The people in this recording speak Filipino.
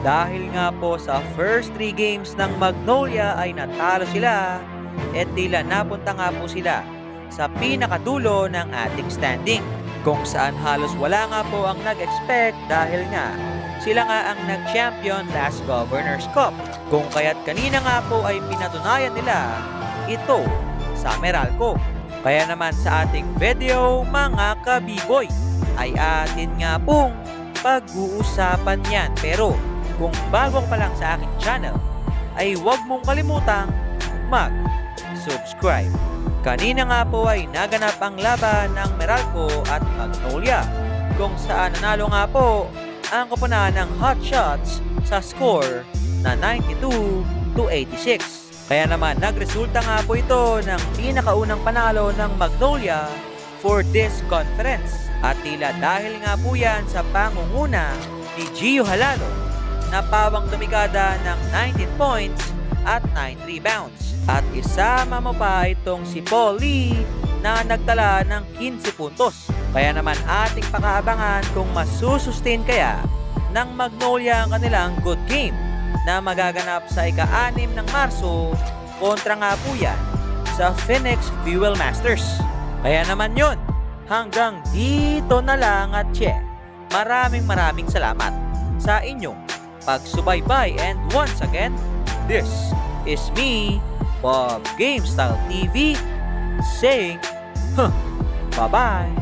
Dahil nga po sa first 3 games ng Magnolia ay natalo sila at tila napunta nga po sila sa pinakadulo ng ating standing. Kung saan halos wala nga po ang nag-expect dahil nga sila nga ang nag-champion last Governor's Cup. Kung kaya't kanina nga po ay pinatunayan nila ito sa Meralco. Kaya naman sa ating video mga kabiboy ay atin nga pong pag-uusapan yan. Pero kung bago ka pa lang sa aking channel ay huwag mong kalimutang mag-subscribe. Kanina nga po ay naganap ang laban ng Meralco at Magnolia kung saan nanalo nga po ang koponan ng Hot Shots sa score na 92-86. Kaya naman nagresulta nga po ito ng pinakaunang panalo ng Magnolia for this conference. At tila dahil nga po yan sa pangunguna ni Gio Halalo na pawang dumikada ng 19 points at 9 rebounds. At isama mo pa itong si Paul Lee na nagtala ng 15 puntos. Kaya naman ating pakaabangan kung masusustain kaya ng Magnolia ang kanilang good game na magaganap sa ika-6 ng Marso kontra nga po yan sa Phoenix Fuel Masters. Kaya naman yun, hanggang dito na lang at maraming salamat sa inyong pagsubaybay. And once again, this is me, Bob GameStyle TV, saying, bye-bye!